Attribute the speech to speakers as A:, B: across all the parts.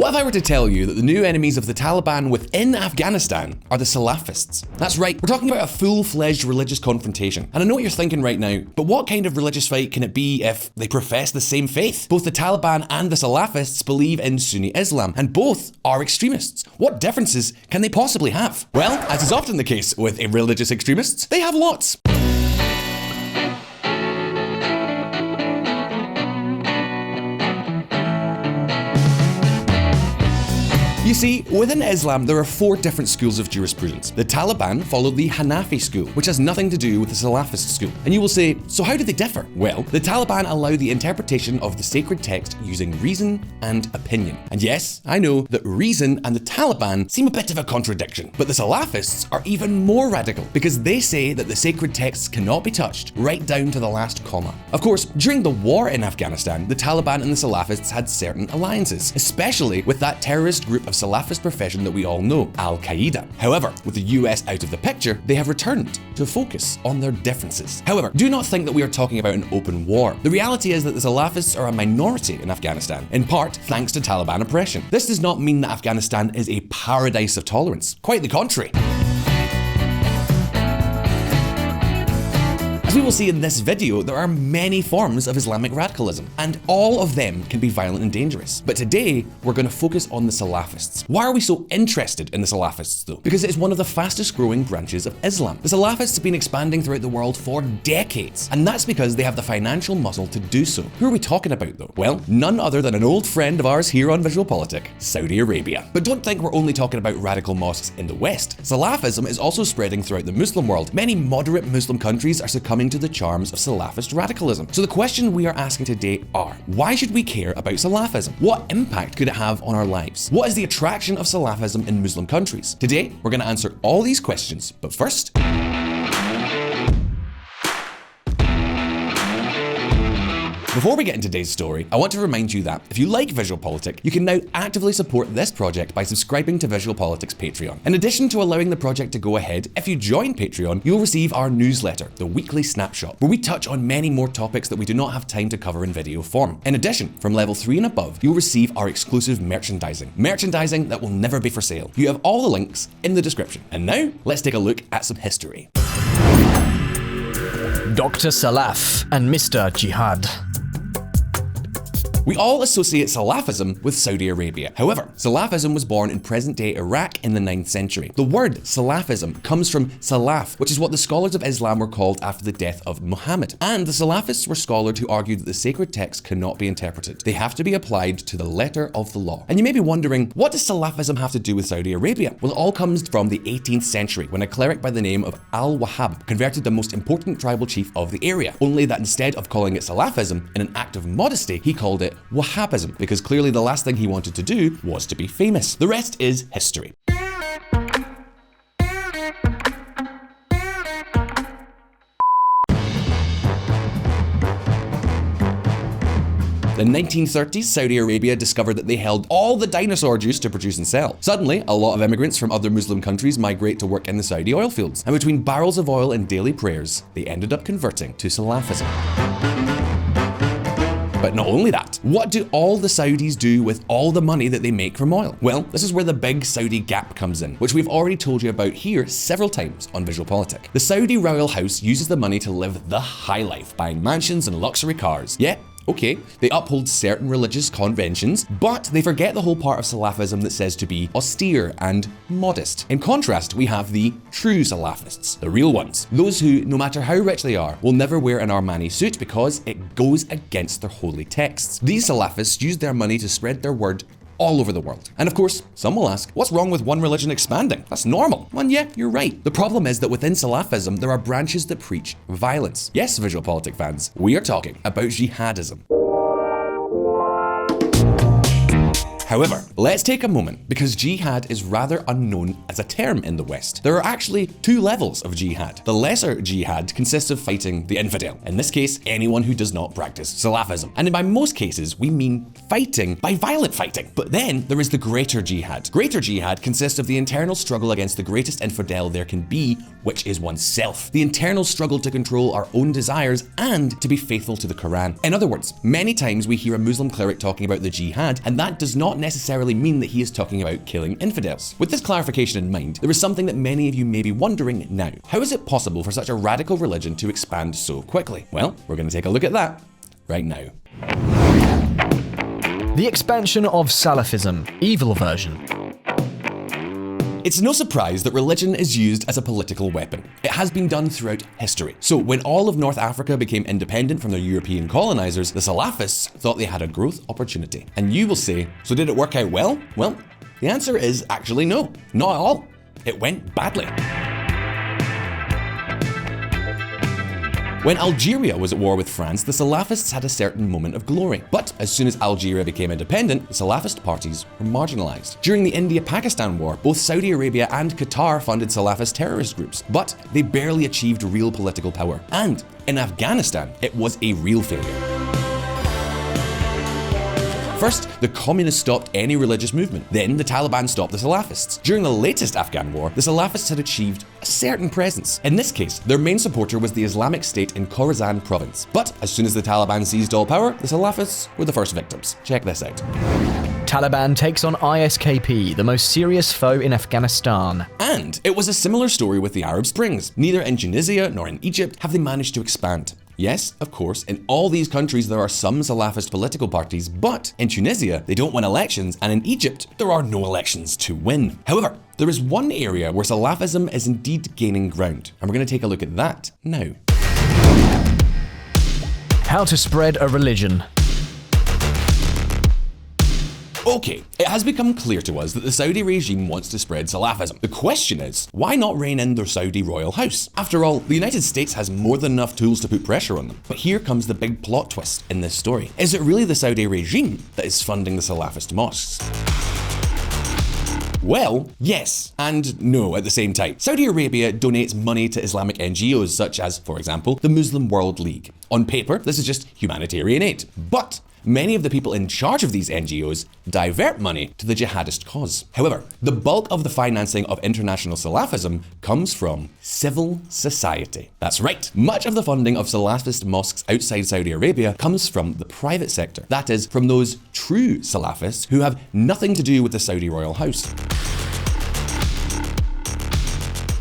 A: What if I were to tell you that the new enemies of the Taliban within Afghanistan are the Salafists? That's right, we're talking about a full-fledged religious confrontation. And I know what you're thinking right now, but what kind of religious fight can it be if they profess the same faith? Both the Taliban and the Salafists believe in Sunni Islam, and both are extremists. What differences can they possibly have? Well, as is often the case with religious extremists, they have lots. You see, within Islam, there are 4 different schools of jurisprudence. The Taliban follow the Hanafi school, which has nothing to do with the Salafist school. And you will say, so how do they differ? Well, the Taliban allow the interpretation of the sacred text using reason and opinion. And yes, I know that reason and the Taliban seem a bit of a contradiction, but the Salafists are even more radical because they say that the sacred texts cannot be touched, right down to the last comma. Of course, during the war in Afghanistan, the Taliban and the Salafists had certain alliances, especially with that terrorist group of Salafist profession that we all know, Al-Qaeda. However, with the US out of the picture, they have returned to focus on their differences. However, do not think that we are talking about an open war. The reality is that the Salafists are a minority in Afghanistan, in part thanks to Taliban oppression. This does not mean that Afghanistan is a paradise of tolerance. Quite the contrary. As we will see in this video, there are many forms of Islamic radicalism, and all of them can be violent and dangerous. But today, we're going to focus on the Salafists. Why are we so interested in the Salafists though? Because it is one of the fastest growing branches of Islam. The Salafists have been expanding throughout the world for decades, and that's because they have the financial muscle to do so. Who are we talking about though? Well, none other than an old friend of ours here on VisualPolitik, Saudi Arabia. But don't think we're only talking about radical mosques in the West. Salafism is also spreading throughout the Muslim world. Many moderate Muslim countries are succumbing to the charms of Salafist radicalism. So the question we are asking today are, why should we care about Salafism? What impact could it have on our lives? What is the attraction of Salafism in Muslim countries? Today, we're going to answer all these questions, but first, before we get into today's story, I want to remind you that if you like VisualPolitik, you can now actively support this project by subscribing to VisualPolitik's Patreon. In addition to allowing the project to go ahead, if you join Patreon, you'll receive our newsletter, the Weekly Snapshot, where we touch on many more topics that we do not have time to cover in video form. In addition, from level 3 and above, you'll receive our exclusive merchandising that will never be for sale. You have all the links in the description. And now, let's take a look at some history.
B: Dr. Salaf and Mr. Jihad.
A: We all associate Salafism with Saudi Arabia. However, Salafism was born in present-day Iraq in the 9th century. The word Salafism comes from Salaf, which is what the scholars of Islam were called after the death of Muhammad. And the Salafists were scholars who argued that the sacred texts cannot be interpreted. They have to be applied to the letter of the law. And you may be wondering, what does Salafism have to do with Saudi Arabia? Well, it all comes from the 18th century, when a cleric by the name of Al-Wahhab converted the most important tribal chief of the area. Only that instead of calling it Salafism, in an act of modesty, he called it Wahhabism, because clearly the last thing he wanted to do was to be famous. The rest is history. In the 1930s, Saudi Arabia discovered that they held all the dinosaur juice to produce and sell. Suddenly, a lot of immigrants from other Muslim countries migrate to work in the Saudi oil fields, and between barrels of oil and daily prayers, they ended up converting to Salafism. But not only that, what do all the Saudis do with all the money that they make from oil? Well, this is where the big Saudi gap comes in, which we've already told you about here several times on VisualPolitik. The Saudi royal house uses the money to live the high life, buying mansions and luxury cars. Yeah, okay, they uphold certain religious conventions, but they forget the whole part of Salafism that says to be austere and modest. In contrast, we have the true Salafists, the real ones. Those who, no matter how rich they are, will never wear an Armani suit because it goes against their holy texts. These Salafists use their money to spread their word all over the world. And of course, some will ask, what's wrong with one religion expanding? That's normal. And yeah, you're right. The problem is that within Salafism, there are branches that preach violence. Yes, VisualPolitik fans, we are talking about jihadism. However, let's take a moment because jihad is rather unknown as a term in the West. There are actually 2 levels of jihad. The lesser jihad consists of fighting the infidel, in this case, anyone who does not practice Salafism. And by most cases, we mean fighting by violent fighting. But then there is the greater jihad. Greater jihad consists of the internal struggle against the greatest infidel there can be, which is oneself. The internal struggle to control our own desires and to be faithful to the Quran. In other words, many times we hear a Muslim cleric talking about the jihad, and that does not necessarily mean that he is talking about killing infidels. With this clarification in mind, there is something that many of you may be wondering now. How is it possible for such a radical religion to expand so quickly? Well, we're going to take a look at that right now.
B: The expansion of Salafism, evil version.
A: It's no surprise that religion is used as a political weapon. It has been done throughout history. So when all of North Africa became independent from their European colonizers, the Salafists thought they had a growth opportunity. And you will say, so did it work out well? Well, the answer is actually no, not at all. It went badly. When Algeria was at war with France, the Salafists had a certain moment of glory. But as soon as Algeria became independent, the Salafist parties were marginalized. During the India-Pakistan war, both Saudi Arabia and Qatar funded Salafist terrorist groups, but they barely achieved real political power. And in Afghanistan, it was a real failure. First, the communists stopped any religious movement. Then the Taliban stopped the Salafists. During the latest Afghan war, the Salafists had achieved a certain presence. In this case, their main supporter was the Islamic State in Khorasan province. But as soon as the Taliban seized all power, the Salafists were the first victims. Check this out.
B: Taliban takes on ISKP, the most serious foe in Afghanistan.
A: And it was a similar story with the Arab Springs. Neither in Tunisia nor in Egypt have they managed to expand. Yes, of course, in all these countries there are some Salafist political parties, but in Tunisia they don't win elections, and in Egypt there are no elections to win. However, there is one area where Salafism is indeed gaining ground, and we're going to take a look at that now.
B: How to spread a religion.
A: Okay, it has become clear to us that the Saudi regime wants to spread Salafism. The question is, why not rein in their Saudi royal house? After all, the United States has more than enough tools to put pressure on them. But here comes the big plot twist in this story. Is it really the Saudi regime that is funding the Salafist mosques? Well, yes and no at the same time. Saudi Arabia donates money to Islamic NGOs such as, for example, the Muslim World League. On paper, this is just humanitarian aid. But many of the people in charge of these NGOs divert money to the jihadist cause. However, the bulk of the financing of international Salafism comes from civil society. That's right, much of the funding of Salafist mosques outside Saudi Arabia comes from the private sector. That is, from those true Salafists who have nothing to do with the Saudi royal house.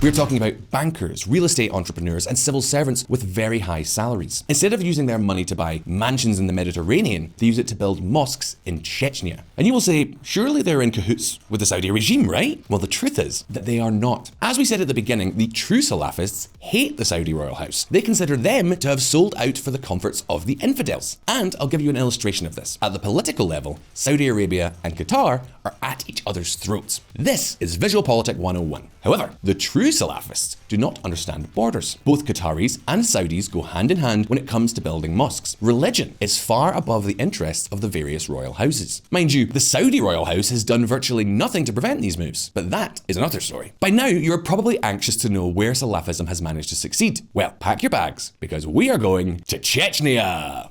A: We're talking about bankers, real estate entrepreneurs, and civil servants with very high salaries. Instead of using their money to buy mansions in the Mediterranean, they use it to build mosques in Chechnya. And you will say, surely they're in cahoots with the Saudi regime, right? Well, the truth is that they are not. As we said at the beginning, the true Salafists hate the Saudi royal house. They consider them to have sold out for the comforts of the infidels. And I'll give you an illustration of this. At the political level, Saudi Arabia and Qatar are at each other's throats. This is VisualPolitik 101. However, the true Salafists do not understand borders. Both Qataris and Saudis go hand in hand when it comes to building mosques. Religion is far above the interests of the various royal houses. Mind you, the Saudi royal house has done virtually nothing to prevent these moves, but that is another story. By now, you're probably anxious to know where Salafism has managed to succeed. Well, pack your bags, because we are going to Chechnya.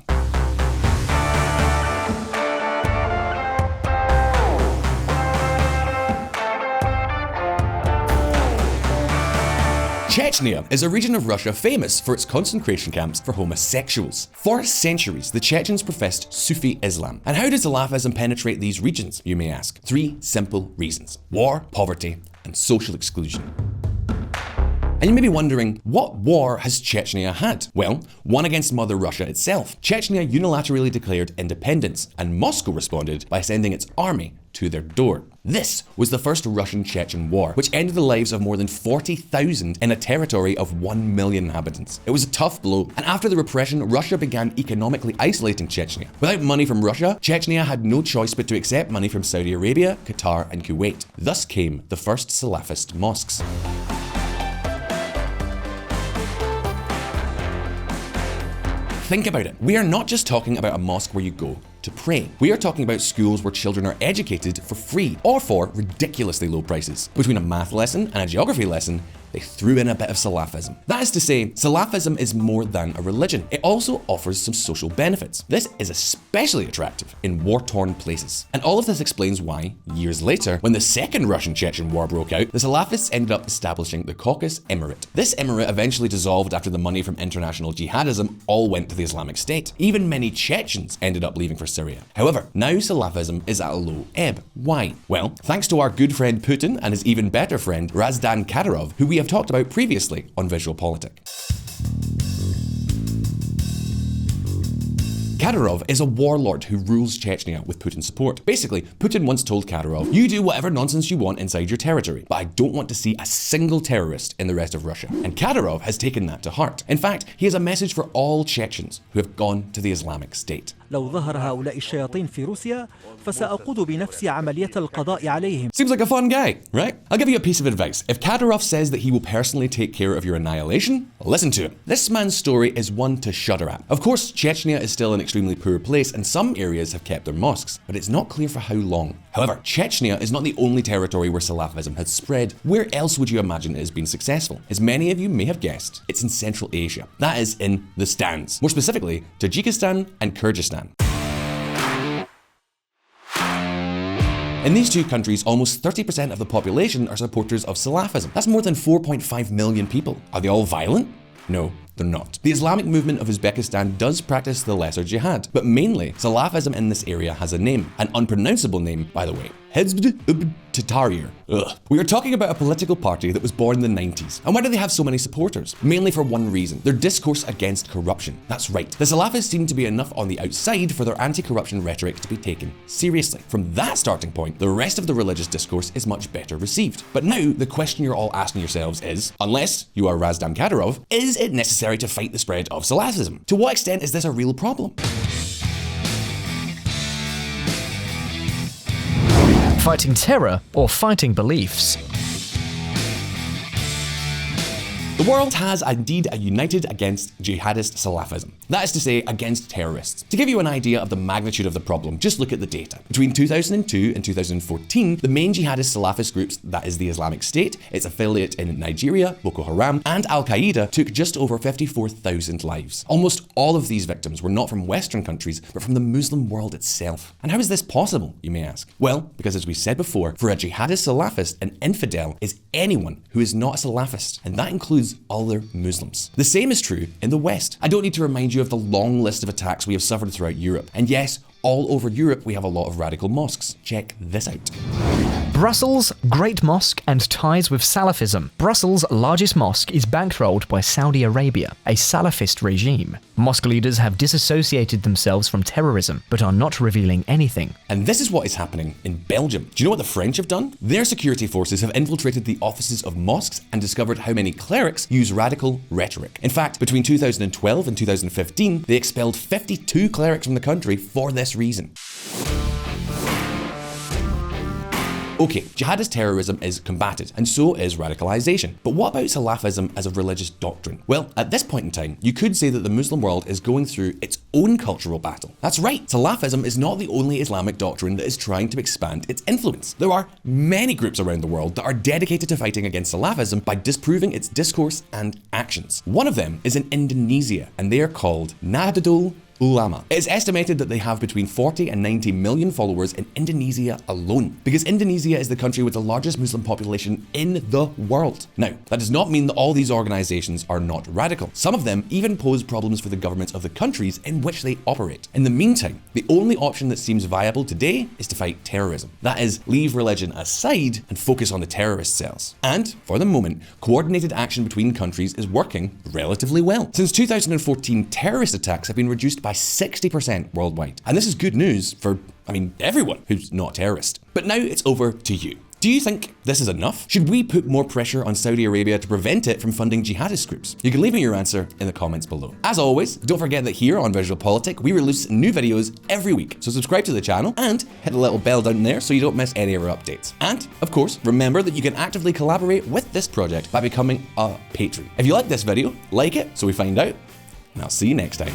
A: Chechnya is a region of Russia famous for its concentration camps for homosexuals. For centuries, the Chechens professed Sufi Islam. And how did Salafism penetrate these regions, you may ask? 3 simple reasons: war, poverty, and social exclusion. And you may be wondering, what war has Chechnya had? Well, one against Mother Russia itself. Chechnya unilaterally declared independence, and Moscow responded by sending its army to their door. This was the first Russian-Chechen war, which ended the lives of more than 40,000 in a territory of 1 million inhabitants. It was a tough blow, and after the repression, Russia began economically isolating Chechnya. Without money from Russia, Chechnya had no choice but to accept money from Saudi Arabia, Qatar, and Kuwait. Thus came the first Salafist mosques. Think about it. We are not just talking about a mosque where you go to pray. We are talking about schools where children are educated for free or for ridiculously low prices. Between a math lesson and a geography lesson, they threw in a bit of Salafism. That is to say, Salafism is more than a religion. It also offers some social benefits. This is especially attractive in war-torn places. And all of this explains why, years later, when the second Russian-Chechen war broke out, the Salafists ended up establishing the Caucasus Emirate. This emirate eventually dissolved after the money from international jihadism all went to the Islamic State. Even many Chechens ended up leaving for Syria. However, now Salafism is at a low ebb. Why? Well, thanks to our good friend Putin and his even better friend Razdan Kadyrov, who we have talked about previously on VisualPolitik. Kadyrov is a warlord who rules Chechnya with Putin's support. Basically, Putin once told Kadyrov, "You do whatever nonsense you want inside your territory, but I don't want to see a single terrorist in the rest of Russia." And Kadyrov has taken that to heart. In fact, he has a message for all Chechens who have gone to the Islamic State.
C: لو ظهر هؤلاء الشياطين في روسيا فسأقود بنفسي عملية القضاء عليهم.
A: Seems like a fun guy, right? I'll give you a piece of advice. If Kadyrov says that he will personally take care of your annihilation, listen to him. This man's story is one to shudder at. Of course, Chechnya is still an extremely poor place and some areas have kept their mosques, but it's not clear for how long. However, Chechnya is not the only territory where Salafism has spread. Where else would you imagine it has been successful? As many of you may have guessed, it's in Central Asia. That is in the stands. More specifically, Tajikistan and Kyrgyzstan. In these two countries, almost 30% of the population are supporters of Salafism. That's more than 4.5 million people. Are they all violent? No, they're not. The Islamic movement of Uzbekistan does practice the lesser jihad, but mainly Salafism in this area has a name, an unpronounceable name, by the way. Hizb ut-Tahrir. We are talking about a political party that was born in the 90s. And why do they have so many supporters? Mainly for one reason, their discourse against corruption. That's right. The Salafists seem to be enough on the outside for their anti-corruption rhetoric to be taken seriously. From that starting point, the rest of the religious discourse is much better received. But now, the question you're all asking yourselves is, unless you are Razdan Kadyrov, is it necessary to fight the spread of Salafism? To what extent is this a real problem?
B: Fighting terror or fighting beliefs?
A: The world has indeed united against jihadist Salafism. That is to say, against terrorists. To give you an idea of the magnitude of the problem, just look at the data. Between 2002 and 2014, the main jihadist Salafist groups, that is the Islamic State, its affiliate in Nigeria, Boko Haram, and Al-Qaeda, took just over 54,000 lives. Almost all of these victims were not from Western countries, but from the Muslim world itself. And how is this possible, you may ask? Well, because as we said before, for a jihadist Salafist, an infidel is anyone who is not a Salafist, and that includes other Muslims. The same is true in the West. I don't need to remind you of the long list of attacks we have suffered throughout Europe. And yes, all over Europe we have a lot of radical mosques. Check this out.
B: Brussels, Great Mosque and ties with Salafism. Brussels' largest mosque is bankrolled by Saudi Arabia, a Salafist regime. Mosque leaders have disassociated themselves from terrorism, but are not revealing anything.
A: And this is what is happening in Belgium. Do you know what the French have done? Their security forces have infiltrated the offices of mosques and discovered how many clerics use radical rhetoric. In fact, between 2012 and 2015, they expelled 52 clerics from the country for this reason. Okay, jihadist terrorism is combated, and so is radicalization. But what about Salafism as a religious doctrine? Well, at this point in time, you could say that the Muslim world is going through its own cultural battle. That's right, Salafism is not the only Islamic doctrine that is trying to expand its influence. There are many groups around the world that are dedicated to fighting against Salafism by disproving its discourse and actions. One of them is in Indonesia, and they are called Nahdlatul Ulama. It is estimated that they have between 40 and 90 million followers in Indonesia alone, because Indonesia is the country with the largest Muslim population in the world. Now, that does not mean that all these organizations are not radical. Some of them even pose problems for the governments of the countries in which they operate. In the meantime, the only option that seems viable today is to fight terrorism. That is, leave religion aside and focus on the terrorist cells. And, for the moment, coordinated action between countries is working relatively well. Since 2014, terrorist attacks have been reduced by 60% worldwide. And this is good news for, everyone who's not a terrorist. But now it's over to you. Do you think this is enough? Should we put more pressure on Saudi Arabia to prevent it from funding jihadist groups? You can leave me your answer in the comments below. As always, don't forget that here on VisualPolitik, we release new videos every week. So subscribe to the channel and hit the little bell down there so you don't miss any of our updates. And, of course, remember that you can actively collaborate with this project by becoming a patron. If you like this video, like it so we find out, and I'll see you next time.